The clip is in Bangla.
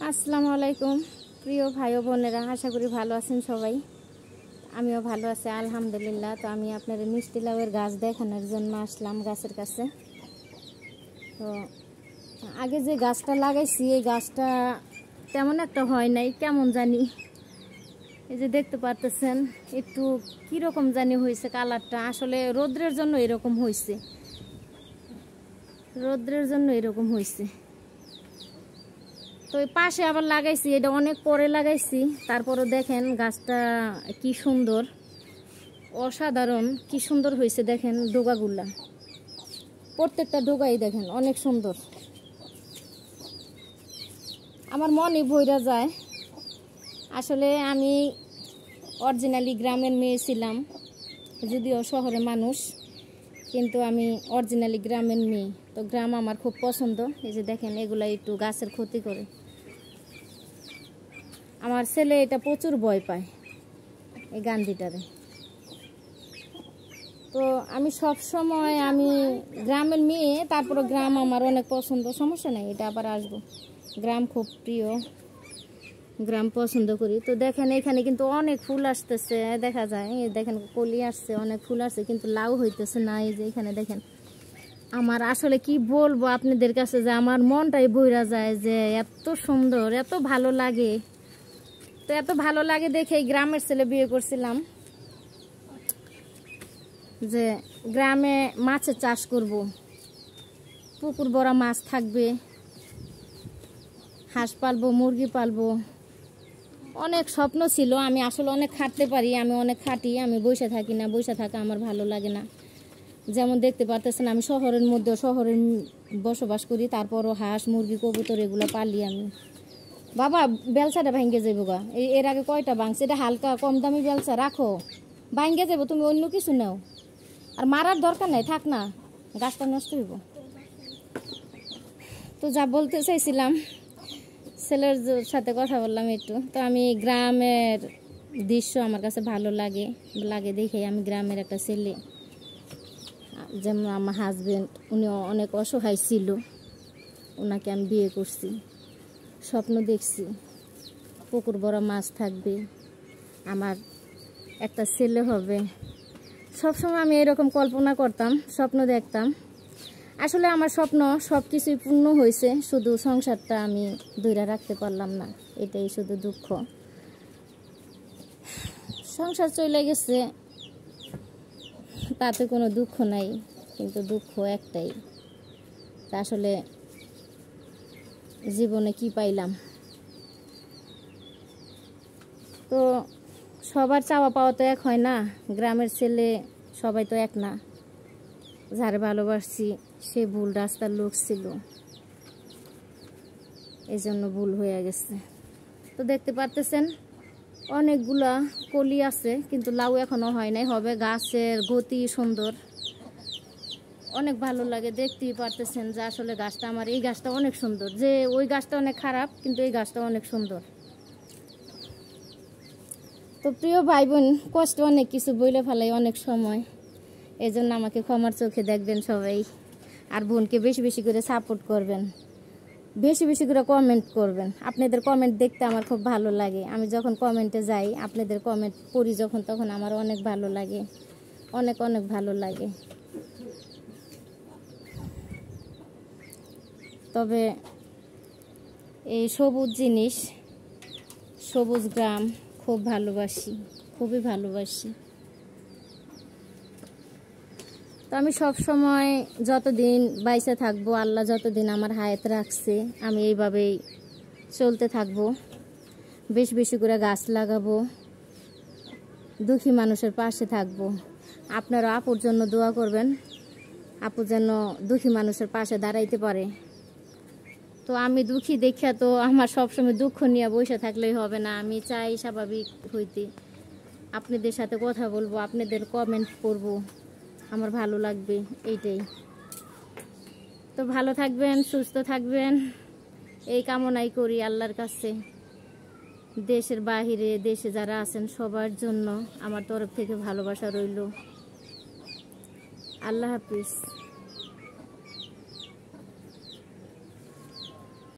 আসসালামু আলাইকুম প্রিয় ভাই ও বোনেরা, আশা করি ভালো আছেন সবাই। আমিও ভালো আছি আলহামদুলিল্লাহ। তো আমি আপনাদের মিষ্টি লাউয়ের গাছ দেখানোর জন্য আসলাম গাছের কাছে। তো আগে যে গাছটা লাগাইছি এই গাছটা তেমন একটা হয় নাই, কেমন জানি। এই যে দেখতে পারতেছেন একটু কীরকম জানি হয়েছে কালারটা, আসলে রৌদ্রের জন্য এরকম হয়েছে, রৌদ্রের জন্য এরকম হয়েছে। তো এই পাশে আবার লাগাইছি, এটা অনেক পরে লাগাইছি, তারপরও দেখেন গাছটা কি সুন্দর, অসাধারণ, কি সুন্দর হয়েছে। দেখেন ডোগাগুলা, প্রত্যেকটা ডোগাই দেখেন অনেক সুন্দর। আমার মনই ভইরা যায়। আসলে আমি অরিজিনালি গ্রামের মেয়ে ছিলাম, যদিও শহরে মানুষ, কিন্তু আমি অরিজিনালি গ্রামের মেয়ে। তো গ্রাম আমার খুব পছন্দ। এই যে দেখেন এগুলা একটু গাছের ক্ষতি করে। আমার ছেলে এটা প্রচুর ভয় পায়, এই গান্ধীটারে। তো আমি সব সময় আমি গ্রামের মেয়ে, তারপরে গ্রাম আমার অনেক পছন্দ, সমস্যা নেই, এটা আবার আসবো। গ্রাম খুব প্রিয়, গ্রাম পছন্দ করি। তো দেখেন এখানে কিন্তু অনেক ফুল আসতেছে, দেখা যায়। এই দেখেন কলি আসছে, অনেক ফুল আসছে, কিন্তু লাউ হইতেছে না। এই যে এখানে দেখেন, আমার আসলে কি বলবো আপনাদের কাছে, যে আমার মনটাই ভইরা যায় যে এত সুন্দর, এত ভালো লাগে। তো এত ভালো লাগে দেখে গ্রামের ছেলে বিয়ে করছিলাম, যে গ্রামে মাছের চাষ করব, পুকুর ভরা মাছ থাকবে, হাঁস পালবো, মুরগি পালবো। অনেক স্বপ্ন ছিল। আমি আসলে অনেক খাটতে পারি, আমি অনেক খাটি, আমি বসে থাকি না, বসে থাকা আমার ভালো লাগে না। যেমন দেখতে পারতেছেন আমি শহরের মধ্যে, শহরে বসবাস করি, তারপরও হাঁস মুরগি কবুতর এগুলো পালি আমি। বাবা বেলসাটা ভাঙ্গে যাবো গা, এর আগে কয়টা ভাঙছে, এটা হালকা কম দামি বেলসা, রাখো, ভাঙ্গে যাবো, তুমি অন্য কিছু নাও। আর মারার দরকার নাই, থাক না, গাছটা নষ্ট হইব। তো যা বলতে চাইছিলাম, ছেলের সাথে কথা বললাম একটু। তো আমি গ্রামের দৃশ্য আমার কাছে ভালো লাগে, দেখে আমি গ্রামের একটা ছেলে, যেমন আমার হাজবেন্ড, উনি অনেক অসহায় ছিল, ওনাকে আমি বিয়ে করছি। স্বপ্ন দেখছি পুকুর বড় মাছ থাকবে, আমার একটা ছেলে হবে। সবসময় আমি এরকম কল্পনা করতাম, স্বপ্ন দেখতাম। আসলে আমার স্বপ্ন সব কিছুই পূর্ণ হয়েছে, শুধু সংসারটা আমি ধরে রাখতে পারলাম না, এটাই শুধু দুঃখ। সংসার চলে গেছে, তাতে কোনো দুঃখ নাই, কিন্তু দুঃখ একটাই, তা আসলে জীবনে কি পাইলাম। তো সবার চাওয়া পাওয়া তো এক হয় না, গ্রামের ছেলে সবাই তো এক না। যারে ভালোবাসছি সে ভুল রাস্তার লোক ছিল, এই জন্য ভুল হয়ে গেছে। তো দেখতে পারতেছেন অনেকগুলা কলি আছে, কিন্তু লাউ এখনো হয় নাই, হবে। গাছের গতি সুন্দর, অনেক ভালো লাগে। দেখতেই পারতেছেন যে আসলে গাছটা আমার, এই গাছটা অনেক সুন্দর, যে ওই গাছটা অনেক খারাপ, কিন্তু এই গাছটা অনেক সুন্দর। তো প্রিয় ভাই বোন, কষ্ট অনেক কিছু বইলে ফেলাই অনেক সময়, এই জন্য আমাকে ক্ষমার চোখে দেখবেন সবাই। আর বোনকে বেশি বেশি করে সাপোর্ট করবেন, বেশি বেশি করে কমেন্ট করবেন। আপনাদের কমেন্ট দেখতে আমার খুব ভালো লাগে। আমি যখন কমেন্টে যাই, আপনাদের কমেন্ট পড়ি যখন, তখন আমার অনেক ভালো লাগে, অনেক অনেক ভালো লাগে। তবে এই সবুজ জিনিস, সবুজ গ্রাম খুব ভালোবাসি, খুবই ভালোবাসি। তো আমি সব সময় যতদিন বাইসে থাকবো, আল্লাহ যতদিন আমার হায়াত রাখছে, আমি এইভাবেই চলতে থাকবো। বেশি বেশি করে গাছ লাগাবো, দুঃখী মানুষের পাশে থাকবো। আপনারা আপুর জন্য দোয়া করবেন, আপু যেন দুঃখী মানুষের পাশে দাঁড়াইতে পারে। তো আমি দুঃখী দেখা তো আমার সবসময় দুঃখ নিয়ে বসে থাকলেই হবে না, আমি চাই স্বাভাবিক হইতে, আপনাদের সাথে কথা বলবো, আপনাদের কমেন্ট করব, আমার ভালো লাগবে, এইটাই। তো ভালো থাকবেন, সুস্থ থাকবেন, এই কামনাই করি আল্লাহর কাছে। দেশের বাহিরে, দেশে যারা আছেন সবার জন্য আমার তরফ থেকে ভালোবাসা রইল। আল্লাহ হাফিজ।